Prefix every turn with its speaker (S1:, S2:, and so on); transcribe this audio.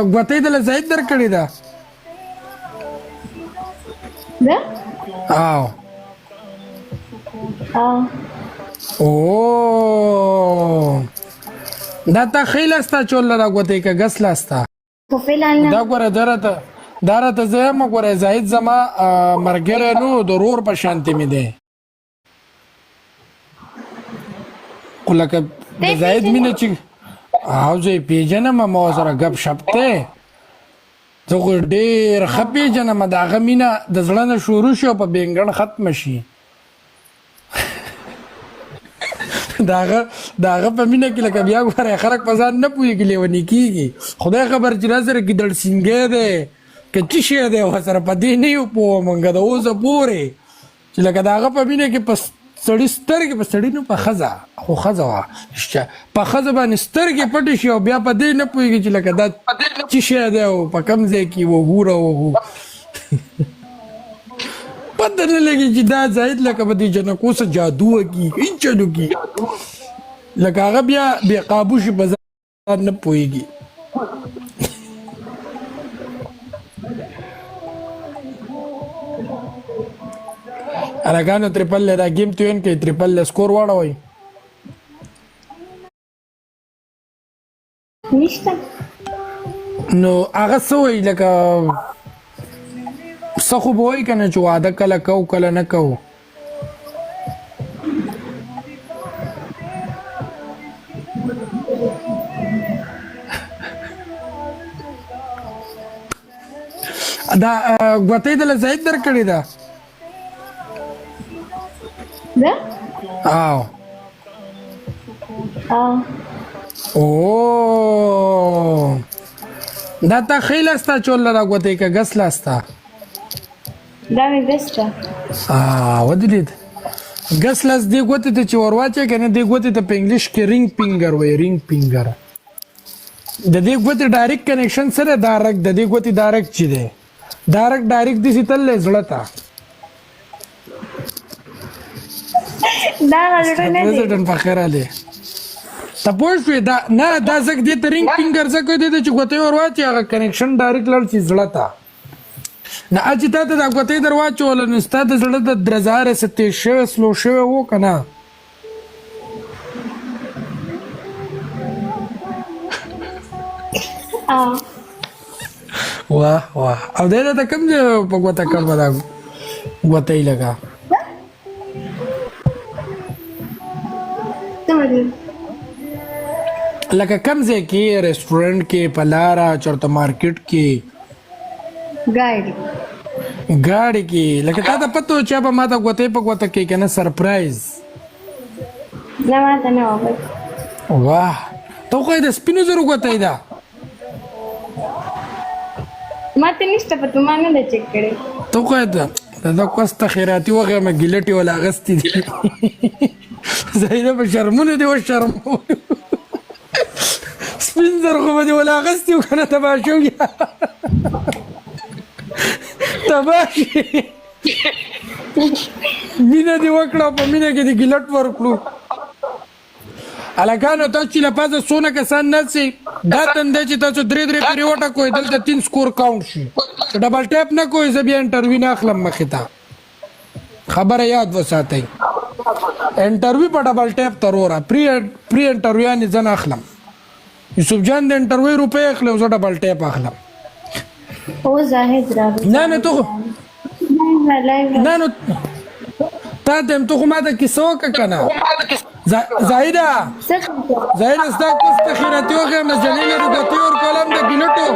S1: غوتې دله زید درکړې ده
S2: ده
S1: او او دا تا خیلستا چول را غوتې کا غسلاستا
S2: خو فعلا
S1: دا ګوره درته زما ګوره زید زما مرګره نو ضرور په شانتي مې ده کله زید مینه چې او زه پیژنم ما سره غب شپته زه ډېر ښه پیژنم دغه مینه د زړه نه شروع شو په بینګن ختم شي داغه په مینه کې لکه بیا ګوره خلک په ځان نه پوهېږي لیونی کېږي خدای خبر چې را سره ګیدړ سینګی دی که څه شی دی ورسره په دې نه یو پوه مونږ د اوسه پورې چې لکه د هغه په مینه کې په سړي سترګې په سړي نو په ښځه خو ښځه وه په ښځه باندې سترګې پټې شي او بیا په دې نه پوهېږي چې لکه دا څه شی دی او په کوم ځای کې وګوره پته نه لګي چې دا زاید لکه په دې جنکو څه جادو وکړي هېڅ چلو کړي لکه هغه بیا بې قابو شي په ځان نه پوهېږي هلکانو تریپل دا ګیم توین کوي تریپل سکور واړوئ
S2: نشته
S1: نو هغه څه وایي لکه څه خو به وایي که نه چې واده کله کوو کله نه کوو دا غوتې دله زید درکړې ده
S2: ده
S1: او او دا تا خیلستا چول را غوتې کا غسلاستا
S2: دا مې بسته
S1: ودرید غسلاس دی غوتې ته چې ورواچې کنه دی غوتې ته په انګلیش کې رینګ فینګر وای رینګ فینګر د دې غوتې ډایرکټ کنیکشن سره ډایرکټ د دې غوتې ډایرکټ چي دی ډایرکټ دې ستل زړه تا
S2: دا راځي نه دی
S1: پریزیدنت په خیر علي تاسو دا نه دا زګ دې ته رینګ فینګر زګ دې چې غوتې ورواچې هغه کنیکشن ډایرکټ لړ چې زړه تا نه اجي ته دا غوتې درواچول نو ستاسو زړه د درزار ستې شو سلو شو وو کنه واه او دې ته کوم په غوته کړ ودا غوتې لگا لکه کوم ځای کې ریسټورانټ کې پلارا چرته مارکیټ کې ګاډي کې لکه تا ته پته چې به ما ته غوتې په غوته کې کنه سرپرایز
S2: نه ماته نه وای
S1: واه ته خو دې سپینو زرو غوتې ده
S2: ماته نشته پته ما نه چک کړې
S1: ته خو دا کوسته خیراتي وغه ما ګلټي ولا غستې دي زاینه په شرمونه دی و شرم سپین زر خو به ولا غستې کنه تباشو تباشي مینه دی وکړه په مینه کې دی ګلټ ورکړو الکانو تاسو چې لپاره سونه کسان نه سي دا تند چې تاسو درې پیریوټه کوی دلته 3 سکور کاونټ شي ډبل ټیپ نه کوی زه بیا انټرویو نه اخلم مخې ته خبره یاد وساتئ انټرویو په ډبل ټیپ ترورا پری انټرویو نه ځن اخلم یوسف جان د انټرویو روپے اخلم زه ډبل ټیپ اخلم
S2: او زاهد راغی
S1: نه تو نه تا ته تو خو ماته کیسو کنه زاهده ستا کوسته خیراتي وغه مجلې لري د تور کولم د ګلټو